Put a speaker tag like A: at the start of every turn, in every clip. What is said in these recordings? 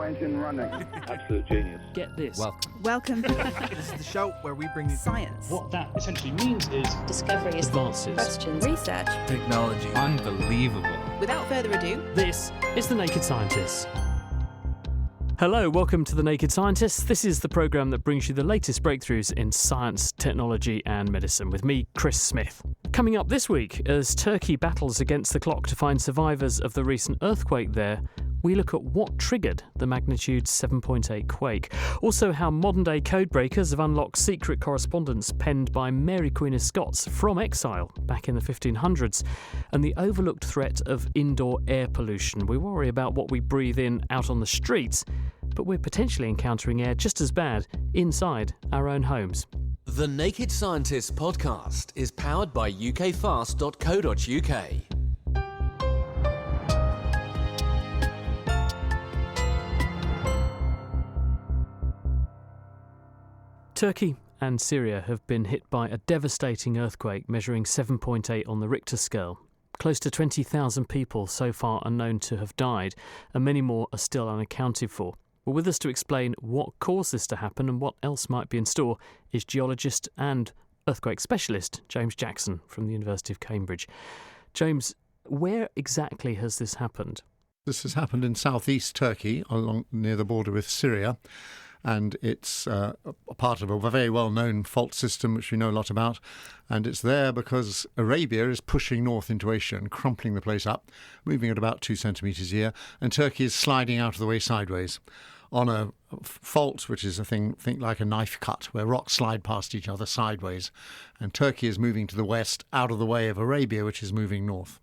A: turbo engine running.
B: Absolute genius.
C: Get this.
D: Welcome.
E: This is the show where we bring you
D: Science.
F: What that essentially means is
G: discoveries,
C: Advances.
G: questions,
D: Research.
E: technology.
H: Unbelievable.
D: Without further ado,
C: This is The Naked Scientists. Hello, welcome to The Naked Scientists. This is the programme that brings you the latest breakthroughs in science, technology and medicine with me, Chris Smith. Coming up this week, as Turkey battles against the clock to find survivors of the recent earthquake there, we look at what triggered the magnitude 7.8 quake. Also how modern-day codebreakers have unlocked secret correspondence penned by Mary Queen of Scots from exile back in the 1500s, and the overlooked threat of indoor air pollution. We worry about what we breathe in out on the streets, but we're potentially encountering air just as bad inside our own homes.
I: The Naked Scientists podcast is powered by ukfast.co.uk.
C: Turkey and Syria have been hit by a devastating earthquake measuring 7.8 on the Richter scale. Close to 20,000 people so far are known to have died, and many more are still unaccounted for. Well, with us to explain what caused this to happen and what else might be in store is geologist and earthquake specialist James Jackson from the University of Cambridge. James, where exactly has this happened?
J: This has happened in southeast Turkey, along near the border with Syria, and it's a part of a very well-known fault system which we know a lot about, and it's there because Arabia is pushing north into Asia and crumpling the place up, moving at about 2 centimetres a year, and Turkey is sliding out of the way sideways on a fault which is a thing, think like a knife cut, where rocks slide past each other sideways, and Turkey is moving to the west out of the way of Arabia, which is moving north.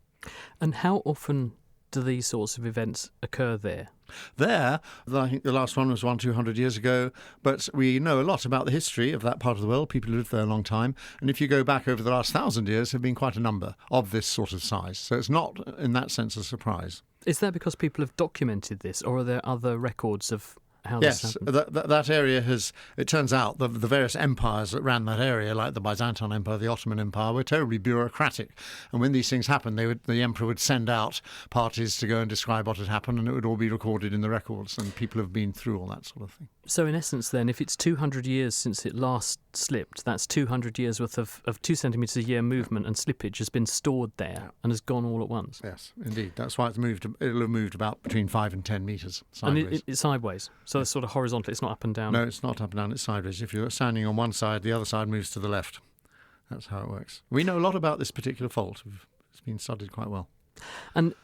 C: And how often do these sorts of events occur there?
J: There, I think the last one was 200 years ago, but we know a lot about the history of that part of the world. People who lived there a long time, and if you go back over the last 1,000 years, there have been quite a number of this sort of size. So it's not, in that sense, a surprise.
C: Is that because people have documented this, or are there other records of how this
J: Yes,
C: happened?
J: that area has, it turns out, the various empires that ran that area, like the Byzantine Empire, the Ottoman Empire, were terribly bureaucratic. And when these things happened, the emperor would send out parties to go and describe what had happened, and it would all be recorded in the records, and people have been through all that sort of thing.
C: So in essence then, if it's 200 years since it last slipped, that's 200 years worth of 2 centimetres a year movement and slippage has been stored there and has gone all at once.
J: Yes, indeed. That's why it'll have moved about between 5 and 10 metres sideways.
C: And it's sideways, so it's sort of horizontal, it's not up and down.
J: No, it's not up and down, it's sideways. If you're standing on one side, the other side moves to the left. That's how it works. We know a lot about this particular fault. It's been studied quite well.
C: And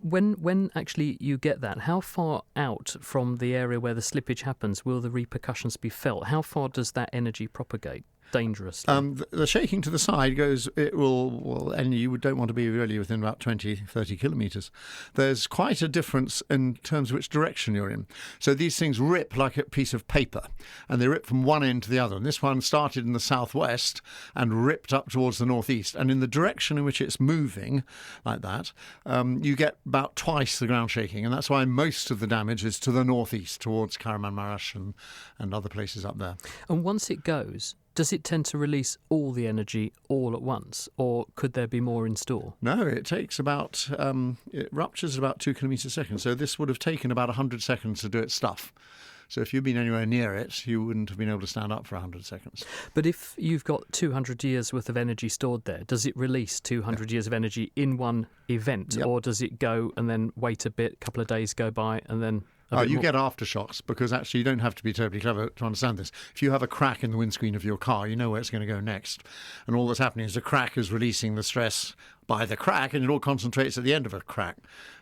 C: when actually you get that, how far out from the area where the slippage happens will the repercussions be felt? How far does that energy propagate dangerously?
J: The shaking to the side goes, and you don't want to be really within about 20, 30 kilometres. There's quite a difference in terms of which direction you're in. So these things rip like a piece of paper, and they rip from one end to the other. And this one started in the southwest and ripped up towards the northeast. And in the direction in which it's moving, like that, you get about twice the ground shaking. And that's why most of the damage is to the northeast, towards Kahramanmaraş and other places up there.
C: And once it goes, does it tend to release all the energy all at once, or could there be more in store?
J: No, it takes about, it ruptures at about 2 kilometres a second. So this would have taken about 100 seconds to do its stuff. So if you'd been anywhere near it, you wouldn't have been able to stand up for 100 seconds.
C: But if you've got 200 years worth of energy stored there, does it release 200 years of energy in one event?
J: Yep.
C: Or does it go and then wait a bit, a couple of days go by and then...
J: You get aftershocks, because actually you don't have to be terribly clever to understand this. If you have a crack in the windscreen of your car, you know where it's going to go next. And all that's happening is the crack is releasing the stress by the crack, and it all concentrates at the end of a crack.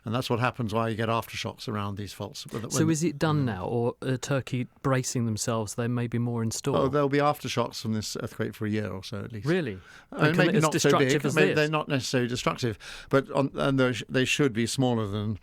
J: And that's what happens why you get aftershocks around these faults.
C: So is it done now, or are Turkey bracing themselves? There may be more in store?
J: Oh, there'll be aftershocks from this earthquake for a year or so at least.
C: Really?
J: Maybe not so big.
C: As this?
J: They're not necessarily destructive, but they should be smaller than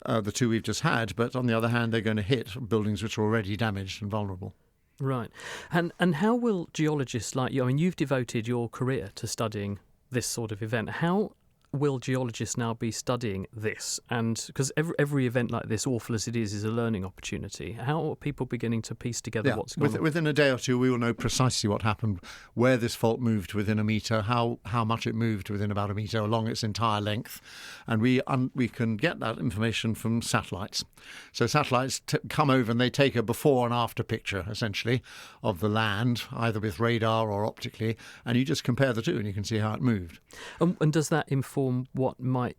J: the two we've just had, but on the other hand, they're going to hit buildings which are already damaged and vulnerable.
C: Right. And how will geologists like you, I mean, you've devoted your career to studying this sort of event. How will geologists now be studying this? And because every event like this, awful as it is a learning opportunity. How are people beginning to piece together what's going on?
J: Within a day or two, we will know precisely what happened, where this fault moved within a metre, how much it moved within about a metre along its entire length. And we can get that information from satellites. So satellites come over and they take a before and after picture, essentially, of the land, either with radar or optically, and you just compare the two and you can see how it moved.
C: And does that inform what might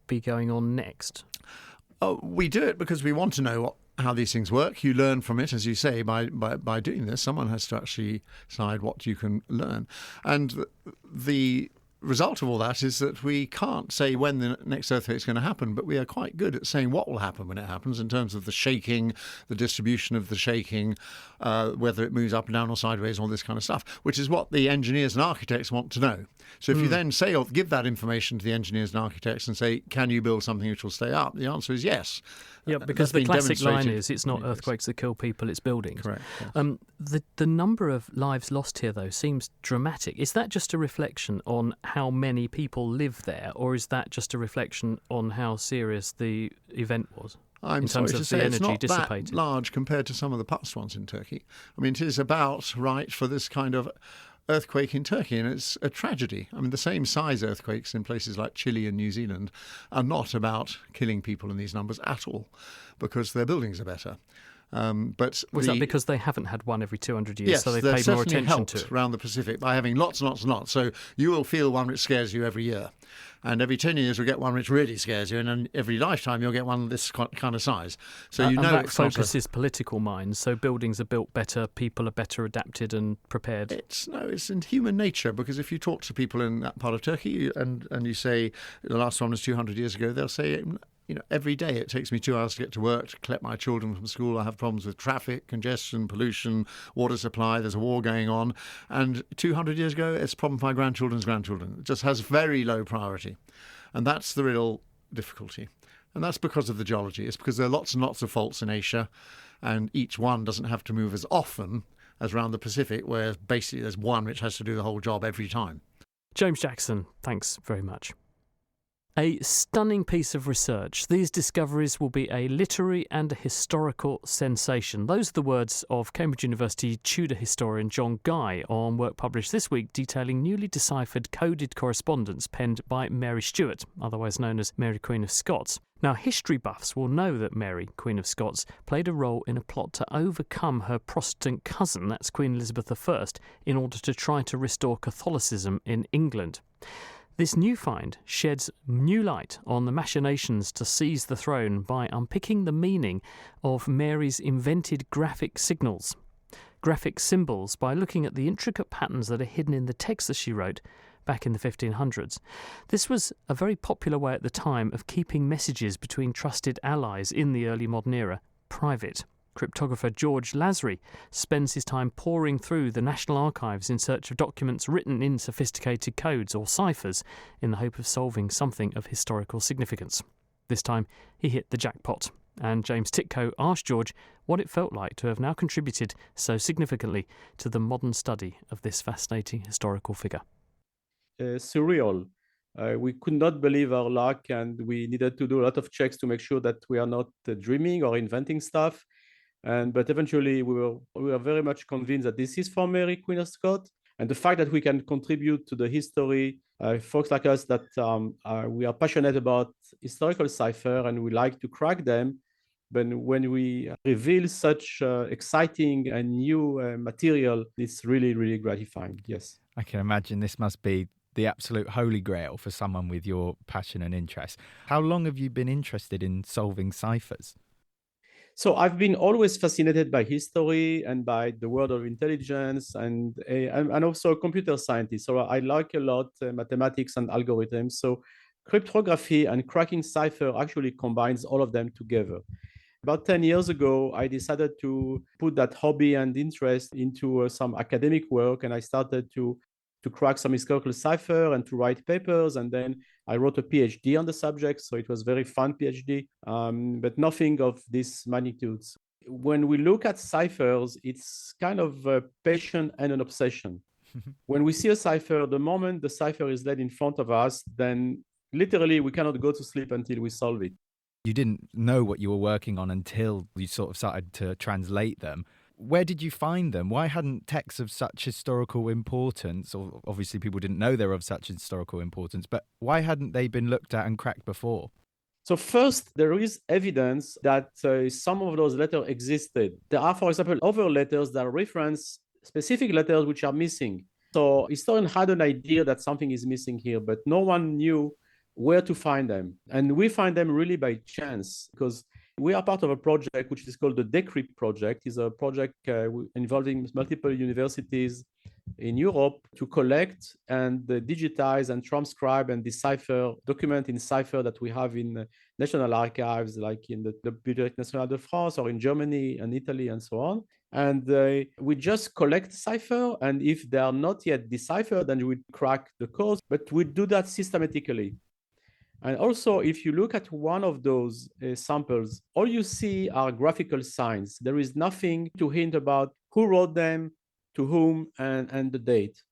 C: be going on next?
J: We do it because we want to know how these things work. You learn from it, as you say, by doing this. Someone has to actually decide what you can learn. And the result of all that is that we can't say when the next earthquake is going to happen, but we are quite good at saying what will happen when it happens in terms of the shaking, the distribution of the shaking, whether it moves up and down or sideways, all this kind of stuff, which is what the engineers and architects want to know. So if you then say or give that information to the engineers and architects and say, can you build something which will stay up? The answer is yes.
C: Yeah, because the classic line is, it's not earthquakes that kill people, it's buildings.
J: Correct. Yes.
C: The number of lives lost here, though, seems dramatic. Is that just a reflection on how many people live there, or is that just a reflection on how serious the event was?
J: I'm sorry to say it's not that large compared to some of the past ones in Turkey. I mean, it is about right for this kind of earthquake in Turkey, and it's a tragedy. I mean, the same size earthquakes in places like Chile and New Zealand are not about killing people in these numbers at all, because their buildings are better. But
C: was that because they haven't had one every 200 years,
J: yes,
C: so they paid more attention to it?
J: Around the Pacific by having lots and lots and lots. So you will feel one which scares you every year. And every 10 years you'll get one which really scares you, and then every lifetime you'll get one this kind of size. So you know
C: that
J: it's
C: focuses political minds. So buildings are built better, people are better adapted and prepared.
J: It's in human nature, because if you talk to people in that part of Turkey and you say the last one was 200 years ago, they'll say, every day it takes me 2 hours to get to work, to collect my children from school. I have problems with traffic, congestion, pollution, water supply. There's a war going on. And 200 years ago, it's a problem for my grandchildren's grandchildren. It just has very low priority. And that's the real difficulty. And that's because of the geology. It's because there are lots and lots of faults in Asia, and each one doesn't have to move as often as around the Pacific, where basically there's one which has to do the whole job every time.
C: James Jackson, thanks very much. A stunning piece of research. These discoveries will be a literary and a historical sensation. Those are the words of Cambridge University Tudor historian John Guy on work published this week detailing newly deciphered coded correspondence penned by Mary Stuart, otherwise known as Mary Queen of Scots. Now, history buffs will know that Mary, Queen of Scots, played a role in a plot to overcome her Protestant cousin, that's Queen Elizabeth I, in order to try to restore Catholicism in England. This new find sheds new light on the machinations to seize the throne by unpicking the meaning of Mary's invented graphic signals. Graphic symbols by looking at the intricate patterns that are hidden in the text that she wrote back in the 1500s. This was a very popular way at the time of keeping messages between trusted allies in the early modern era private. Cryptographer George Lasry spends his time poring through the National Archives in search of documents written in sophisticated codes or ciphers in the hope of solving something of historical significance. This time he hit the jackpot, and James Titko asked George what it felt like to have now contributed so significantly to the modern study of this fascinating historical figure.
A: Surreal. We could not believe our luck, and we needed to do a lot of checks to make sure that we are not dreaming or inventing stuff. But eventually we were very much convinced that this is for Mary, Queen of Scots. And the fact that we can contribute to the history, folks like us that we are passionate about historical cipher and we like to crack them. But when we reveal such exciting and new material, it's really, really gratifying. Yes.
B: I can imagine this must be the absolute holy grail for someone with your passion and interest. How long have you been interested in solving ciphers?
A: So I've been always fascinated by history and by the world of intelligence and also a computer scientist. So I like a lot mathematics and algorithms. So cryptography and cracking cipher actually combines all of them together. About 10 years ago, I decided to put that hobby and interest into some academic work, and I started to crack some historical cipher and to write papers. And then I wrote a PhD on the subject. So it was very fun PhD, but nothing of this magnitudes. When we look at ciphers, it's kind of a passion and an obsession. When we see a cipher, the moment the cipher is laid in front of us, then literally, we cannot go to sleep until we solve it.
B: You didn't know what you were working on until you sort of started to translate them. Where did you find them? Why hadn't texts of such historical importance, or obviously people didn't know they were of such historical importance, but why hadn't they been looked at and cracked before?
A: So first, there is evidence that some of those letters existed. There are, for example, other letters that reference specific letters which are missing. So historians had an idea that something is missing here, but no one knew where to find them. And we find them really by chance, because we are part of a project which is called the Decrypt project. It's a project involving multiple universities in Europe to collect and digitize and transcribe and decipher document in cipher that we have in national archives, like in the Bibliothèque Nationale de France or in Germany and Italy and so on. And we just collect cipher, and if they are not yet deciphered, then we crack the codes, but we do that systematically. And also, if you look at one of those samples, all you see are graphical signs. There is nothing to hint about who wrote them, to whom, and the date.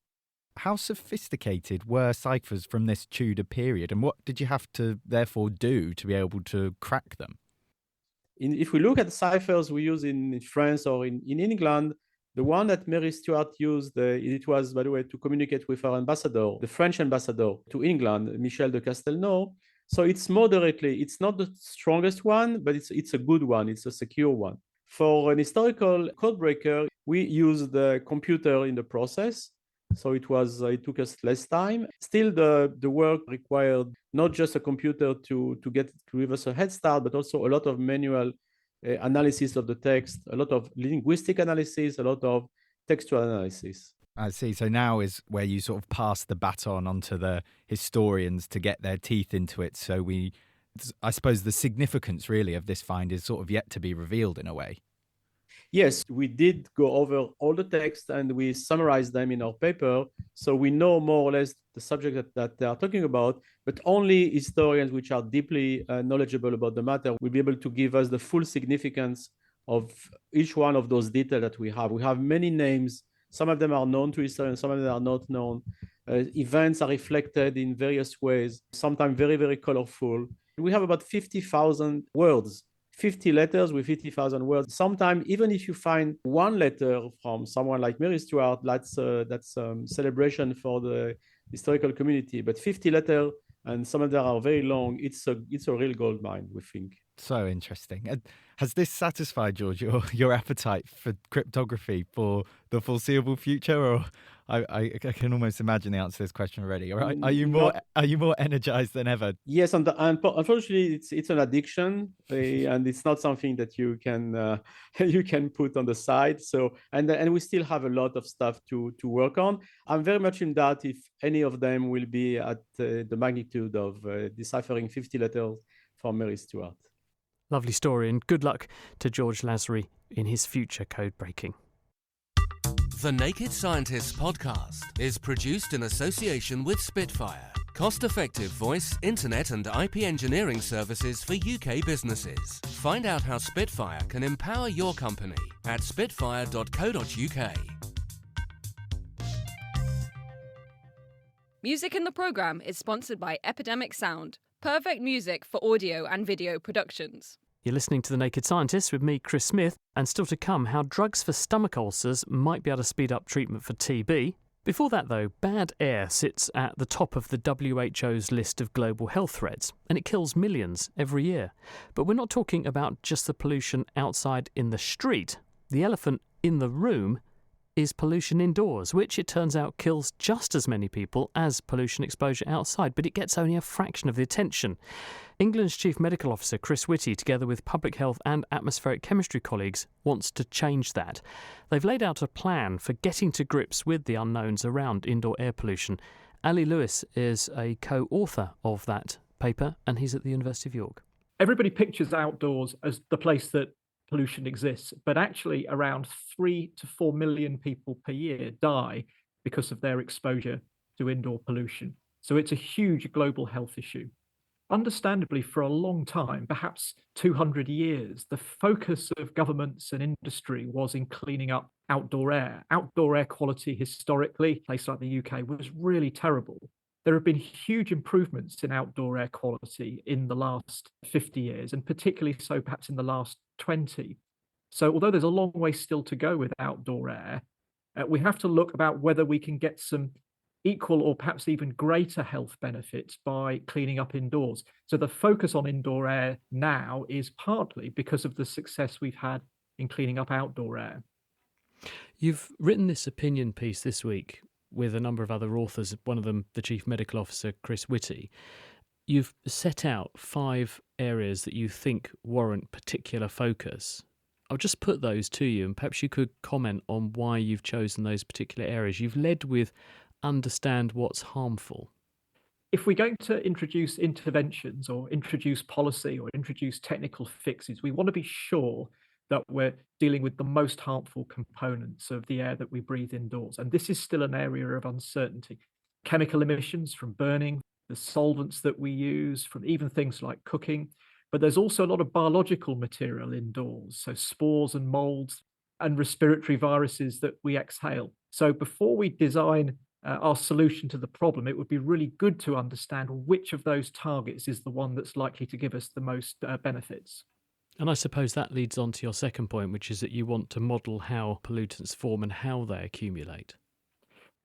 B: How sophisticated were ciphers from this Tudor period, and what did you have to therefore do to be able to crack them?
A: If we look at the ciphers we use in France or in England, the one that Mary Stuart used, it was, by the way, to communicate with our ambassador, the French ambassador to England, Michel de Castelnau. So it's moderately, it's not the strongest one, but it's a good one, it's a secure one. For an historical codebreaker, we used the computer in the process. So it took us less time. Still, the work required not just a computer to give us a head start, but also a lot of manual analysis of the text, a lot of linguistic analysis, a lot of textual analysis.
B: I see. So now is where you sort of pass the baton onto the historians to get their teeth into it. So I suppose the significance really of this find is sort of yet to be revealed in a way.
A: Yes, we did go over all the text and we summarized them in our paper. So we know more or less the subject that they are talking about, but only historians which are deeply knowledgeable about the matter will be able to give us the full significance of each one of those details that we have. We have many names. Some of them are known to historians, some of them are not known. Events are reflected in various ways, sometimes very, very colorful. We have about 50,000 words. 50 letters with 50,000 words. Sometimes, even if you find one letter from someone like Mary Stuart, that's celebration for the historical community. But 50 letters, and some of them are very long, it's a real gold mine, we think.
B: So interesting. Has this satisfied, George, your appetite for cryptography for the foreseeable future, or I can almost imagine the answer to this question already. Are you more energized than ever?
A: Yes, and unfortunately, it's an addiction, and it's not something that you can put on the side. So and we still have a lot of stuff to work on. I'm very much in doubt if any of them will be at the magnitude of deciphering 50 letters from Mary Stuart.
C: Lovely story, and good luck to George Lasry in his future code breaking.
I: The Naked Scientists podcast is produced in association with Spitfire, cost-effective voice, internet and IP engineering services for UK businesses. Find out how Spitfire can empower your company at spitfire.co.uk.
F: Music in the programme is sponsored by Epidemic Sound, perfect music for audio and video productions.
C: You're listening to The Naked Scientists with me, Chris Smith, and still to come, how drugs for stomach ulcers might be able to speed up treatment for TB. Before that, though, bad air sits at the top of the WHO's list of global health threats, and it kills millions every year. But we're not talking about just the pollution outside in the street. The elephant in the room is pollution indoors, which it turns out kills just as many people as pollution exposure outside, but it gets only a fraction of the attention. England's Chief Medical Officer Chris Whitty, together with public health and atmospheric chemistry colleagues, wants to change that. They've laid out a plan for getting to grips with the unknowns around indoor air pollution. Ali Lewis is a co-author of that paper, and he's at the University of York.
G: Everybody pictures outdoors as the place that pollution exists, but actually around 3 to 4 million people per year die because of their exposure to indoor pollution. So it's a huge global health issue. Understandably, for a long time, perhaps 200 years, the focus of governments and industry was in cleaning up outdoor air. Outdoor air quality historically, a place like the UK, was really terrible. There have been huge improvements in outdoor air quality in the last 50 years, and particularly so perhaps in the last 20. So although there's a long way still to go with outdoor air, we have to look about whether we can get some equal or perhaps even greater health benefits by cleaning up indoors. So the focus on indoor air now is partly because of the success we've had in cleaning up outdoor air.
C: You've written this opinion piece this week with a number of other authors, one of them the Chief Medical Officer, Chris Whitty. You've set out 5 areas that you think warrant particular focus. I'll just put those to you, and perhaps you could comment on why you've chosen those particular areas. You've led with understand what's harmful.
G: If we're going to introduce interventions or introduce policy or introduce technical fixes, we want to be sure that we're dealing with the most harmful components of the air that we breathe indoors. And this is still an area of uncertainty. Chemical emissions from burning, the solvents that we use, from even things like cooking. But there's also a lot of biological material indoors, so spores and molds and respiratory viruses that we exhale. So before we design our solution to the problem, it would be really good to understand which of those targets is the one that's likely to give us the most benefits.
C: And I suppose that leads on to your second point, which is that you want to model how pollutants form and how they accumulate.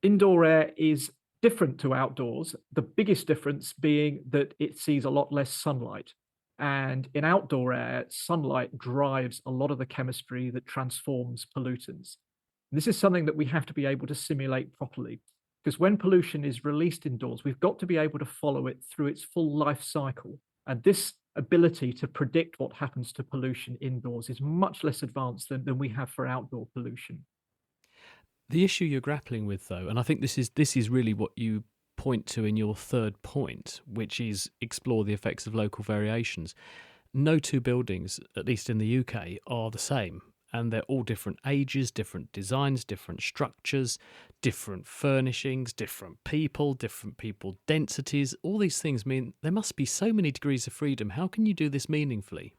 G: Indoor air is different to outdoors, the biggest difference being that it sees a lot less sunlight. And in outdoor air, sunlight drives a lot of the chemistry that transforms pollutants. And this is something that we have to be able to simulate properly, because when pollution is released indoors, we've got to be able to follow it through its full life cycle. And this ability to predict what happens to pollution indoors is much less advanced than we have for outdoor pollution.
C: The issue you're grappling with, though, and I think this is really what you point to in your third point, which is explore the effects of local variations. No two buildings, at least in the UK, are the same. And they're all different ages, different designs, different structures, different furnishings, different people densities. All these things mean there must be so many degrees of freedom. How can you do this meaningfully?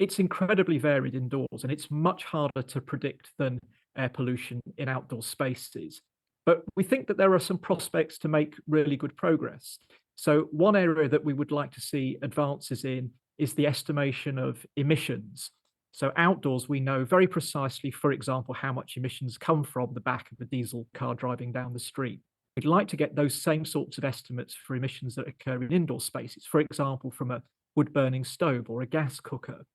G: It's incredibly varied indoors, and it's much harder to predict than air pollution in outdoor spaces. But we think that there are some prospects to make really good progress. So one area that we would like to see advances in is the estimation of emissions. So outdoors, we know very precisely, for example, how much emissions come from the back of a diesel car driving down the street. We'd like to get those same sorts of estimates for emissions that occur in indoor spaces, for example, from a wood-burning stove or a gas cooker.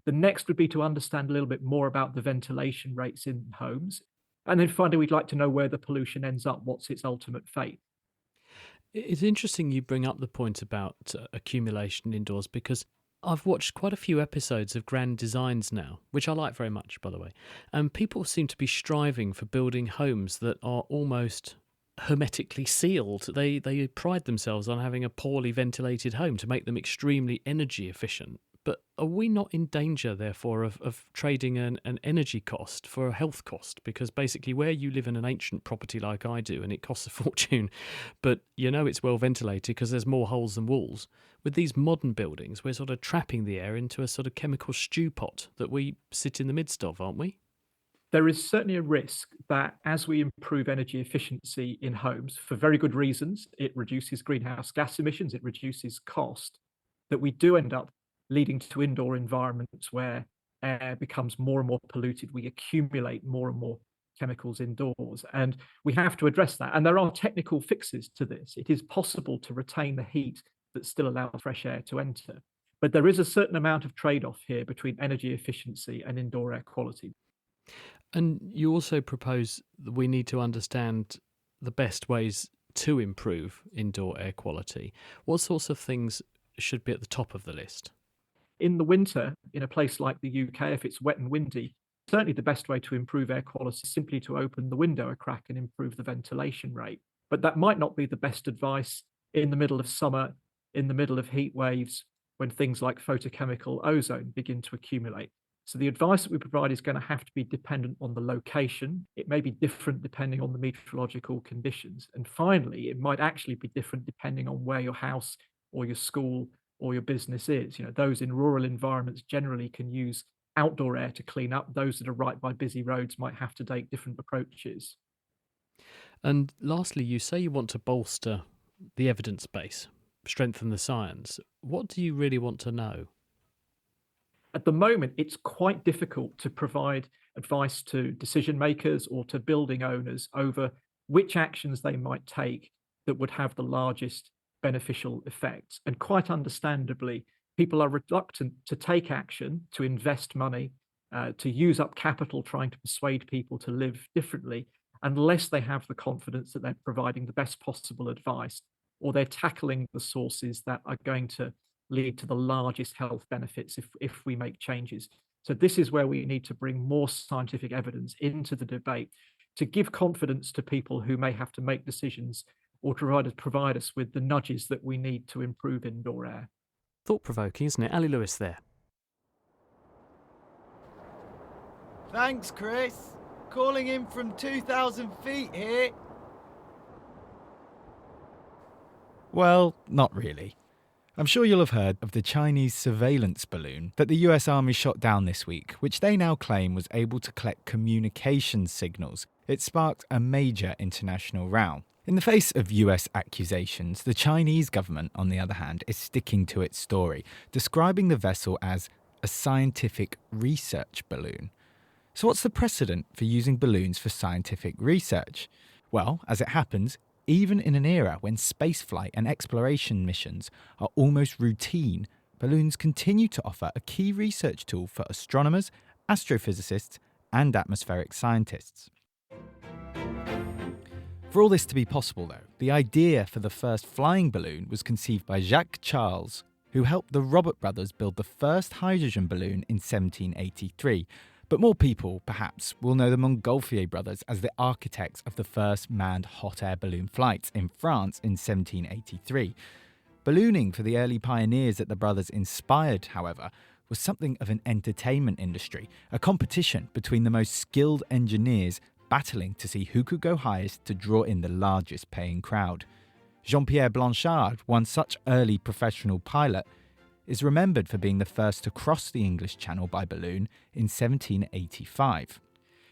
G: The next would be to understand a little bit more about the ventilation rates in homes. And then finally, we'd like to know where the pollution ends up, what's its ultimate fate.
C: It's interesting you bring up the point about accumulation indoors, because I've watched quite a few episodes of Grand Designs now, which I like very much, by the way. And people seem to be striving for building homes that are almost hermetically sealed. They pride themselves on having a poorly ventilated home to make them extremely energy efficient. But are we not in danger, therefore, of trading an energy cost for a health cost? Because basically where you live in an ancient property like I do, and it costs a fortune, but you know it's well ventilated because there's more holes than walls. With these modern buildings, we're sort of trapping the air into a sort of chemical stew pot that we sit in the midst of, aren't we?
G: There is certainly a risk that as we improve energy efficiency in homes, for very good reasons, it reduces greenhouse gas emissions, it reduces cost, that we do end up leading to indoor environments where air becomes more and more polluted. We accumulate more and more chemicals indoors, and we have to address that. And there are technical fixes to this. It is possible to retain the heat that still allows fresh air to enter. But there is a certain amount of trade-off here between energy efficiency and indoor air quality.
C: And you also propose that we need to understand the best ways to improve indoor air quality. What sorts of things should be at the top of the list?
G: In the winter, in a place like the UK, if it's wet and windy, certainly the best way to improve air quality is simply to open the window a crack and improve the ventilation rate. But that might not be the best advice in the middle of summer, in the middle of heat waves, when things like photochemical ozone begin to accumulate. So the advice that we provide is going to have to be dependent on the location. It may be different depending on the meteorological conditions. And finally, it might actually be different depending on where your house or your school or your business is. You know, those in rural environments generally can use outdoor air to clean up. Those that are right by busy roads might have to take different approaches.
C: And lastly, you say you want to bolster the evidence base, strengthen the science. What do you really want to know?
G: At the moment, it's quite difficult to provide advice to decision makers or to building owners over which actions they might take that would have the largest beneficial effects. And quite understandably, people are reluctant to take action, to invest money, to use up capital trying to persuade people to live differently, unless they have the confidence that they're providing the best possible advice, or they're tackling the sources that are going to lead to the largest health benefits if we make changes. So this is where we need to bring more scientific evidence into the debate to give confidence to people who may have to make decisions or to provide us with the nudges that we need to improve indoor air.
C: Thought-provoking, isn't it? Ali Lewis there.
E: Thanks, Chris. Calling in from 2,000 feet here.
B: Well, not really. I'm sure you'll have heard of the Chinese surveillance balloon that the US Army shot down this week, which they now claim was able to collect communication signals. It sparked a major international row. In the face of US accusations, the Chinese government, on the other hand, is sticking to its story, describing the vessel as a scientific research balloon. So what's the precedent for using balloons for scientific research? Well, as it happens, even in an era when spaceflight and exploration missions are almost routine, balloons continue to offer a key research tool for astronomers, astrophysicists, and atmospheric scientists. For all this to be possible, though, the idea for the first flying balloon was conceived by Jacques Charles, who helped the Robert brothers build the first hydrogen balloon in 1783. But more people, perhaps, will know the Montgolfier brothers as the architects of the first manned hot air balloon flights in France in 1783. Ballooning for the early pioneers that the brothers inspired, however, was something of an entertainment industry, a competition between the most skilled engineers battling to see who could go highest to draw in the largest paying crowd. Jean-Pierre Blanchard, one such early professional pilot, is remembered for being the first to cross the English Channel by balloon in 1785.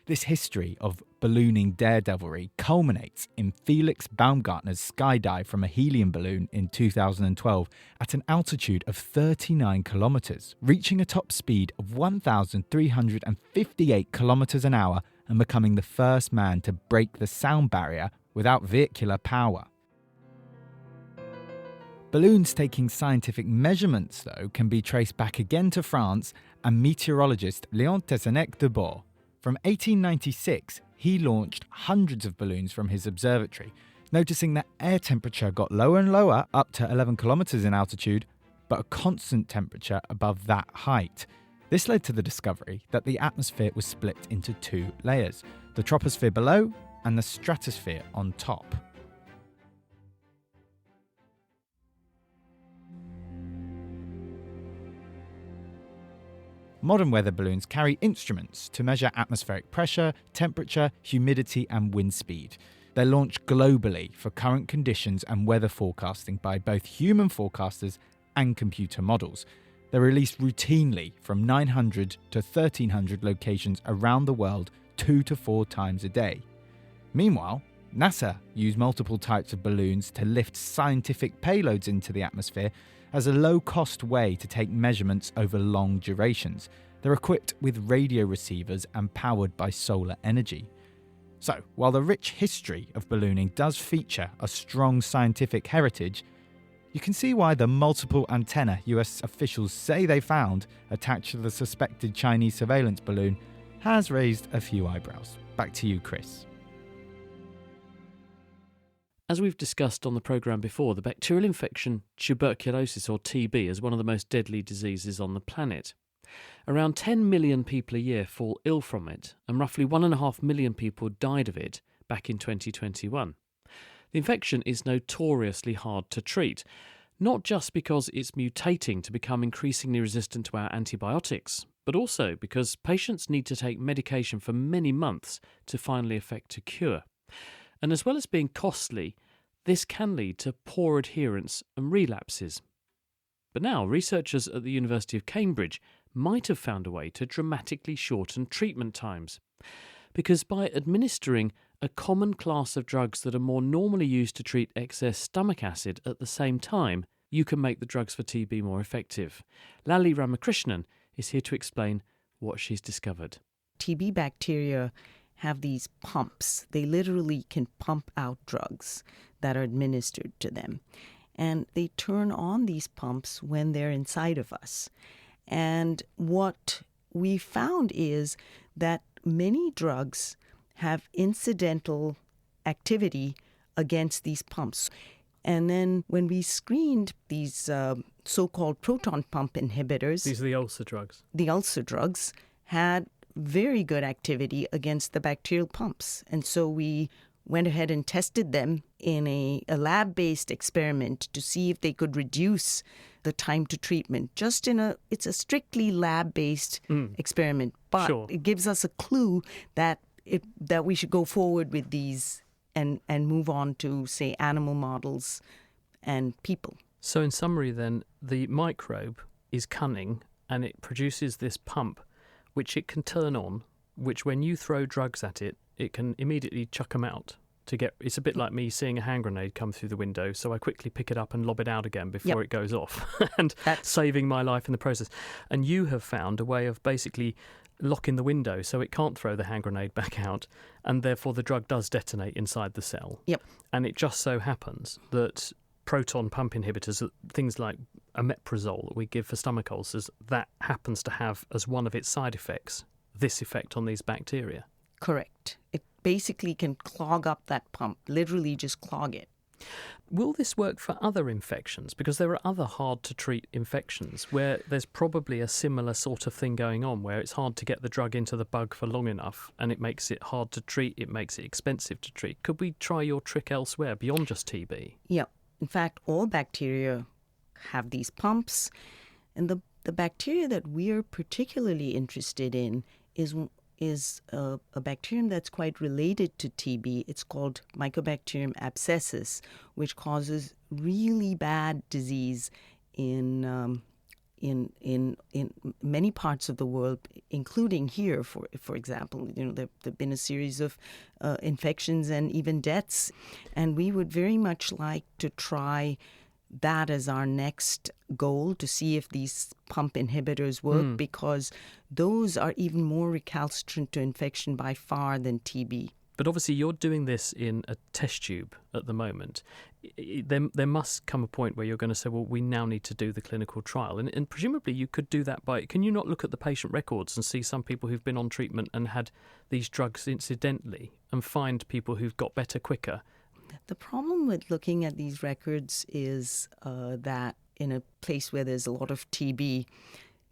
B: This history of ballooning daredevilry culminates in Felix Baumgartner's skydive from a helium balloon in 2012 at an altitude of 39 kilometres, reaching a top speed of 1,358 kilometres an hour and becoming the first man to break the sound barrier without vehicular power. Balloons taking scientific measurements, though, can be traced back again to France and meteorologist Léon Tessenec de Bourg. From 1896, he launched hundreds of balloons from his observatory, noticing that air temperature got lower and lower up to 11 kilometres in altitude, but a constant temperature above that height. This led to the discovery that the atmosphere was split into two layers, the troposphere below and the stratosphere on top. Modern weather balloons carry instruments to measure atmospheric pressure, temperature, humidity, and wind speed. They're launched globally for current conditions and weather forecasting by both human forecasters and computer models. They're released routinely from 900 to 1,300 locations around the world 2 to 4 times a day. Meanwhile, NASA use multiple types of balloons to lift scientific payloads into the atmosphere as a low-cost way to take measurements over long durations. They're equipped with radio receivers and powered by solar energy. So, while the rich history of ballooning does feature a strong scientific heritage, you can see why the multiple antenna US officials say they found attached to the suspected Chinese surveillance balloon has raised a few eyebrows. Back to you, Chris.
C: As we've discussed on the programme before, the bacterial infection tuberculosis, or TB, is one of the most deadly diseases on the planet. Around 10 million people a year fall ill from it, and roughly 1.5 million people died of it back in 2021. The infection is notoriously hard to treat, not just because it's mutating to become increasingly resistant to our antibiotics, but also because patients need to take medication for many months to finally effect a cure. And as well as being costly, this can lead to poor adherence and relapses. But now, researchers at the University of Cambridge might have found a way to dramatically shorten treatment times. Because by administering a common class of drugs that are more normally used to treat excess stomach acid at the same time, you can make the drugs for TB more effective. Lali Ramakrishnan is here to explain what she's discovered.
H: TB bacteria have these pumps. They literally can pump out drugs that are administered to them. And they turn on these pumps when they're inside of us. And what we found is that many drugs have incidental activity against these pumps. And then when we screened these so-called proton pump inhibitors...
C: These are the ulcer drugs.
H: The ulcer drugs had very good activity against the bacterial pumps. And so we went ahead and tested them in a lab-based experiment to see if they could reduce the time to treatment. It's a strictly lab-based experiment, but it gives us a clue that we should go forward with these and move on to, say, animal models and people.
C: So in summary then, the microbe is cunning and it produces this pump which it can turn on, which when you throw drugs at it, it can immediately chuck them out. It's a bit like me seeing a hand grenade come through the window, so I quickly pick it up and lob it out again before it goes off, and saving my life in the process. And you have found a way of basically locking the window so it can't throw the hand grenade back out, and therefore the drug does detonate inside the cell.
H: Yep.
C: And it just so happens that proton pump inhibitors, things like omeprazole that we give for stomach ulcers, that happens to have as one of its side effects this effect on these bacteria.
H: Correct. It basically can clog up that pump, literally just clog it.
C: Will this work for other infections? Because there are other hard-to-treat infections where there's probably a similar sort of thing going on, where it's hard to get the drug into the bug for long enough, and it makes it hard to treat, it makes it expensive to treat. Could we try your trick elsewhere, beyond just TB?
H: Yeah. In fact, all bacteria have these pumps, and the bacteria that we're particularly interested in is a bacterium that's quite related to TB. It's called Mycobacterium abscessus, which causes really bad disease in many parts of the world, including here. For example, there've been a series of infections and even deaths, and we would very much like to try that as our next goal, to see if these pump inhibitors work, because those are even more recalcitrant to infection by far than TB.
C: But obviously you're doing this in a test tube at the moment. There must come a point where you're going to say, well, we now need to do the clinical trial. And presumably you could do that can you not look at the patient records and see some people who've been on treatment and had these drugs incidentally and find people who've got better quicker?
H: The problem with looking at these records is that in a place where there's a lot of TB,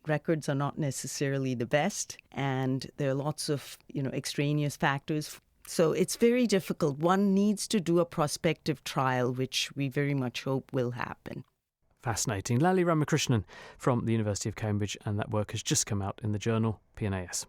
H: records are not necessarily the best, and there are lots of extraneous factors. So it's very difficult. One needs to do a prospective trial, which we very much hope will happen.
C: Fascinating. Lali Ramakrishnan from the University of Cambridge, and that work has just come out in the journal PNAS.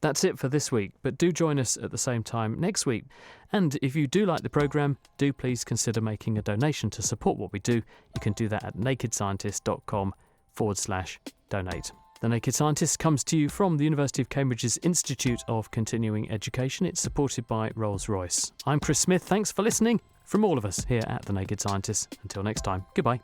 C: That's it for this week, but do join us at the same time next week. And if you do like the programme, do please consider making a donation to support what we do. You can do that at nakedscientist.com/donate. The Naked Scientist comes to you from the University of Cambridge's Institute of Continuing Education. It's supported by Rolls-Royce. I'm Chris Smith. Thanks for listening from all of us here at The Naked Scientist. Until next time, goodbye.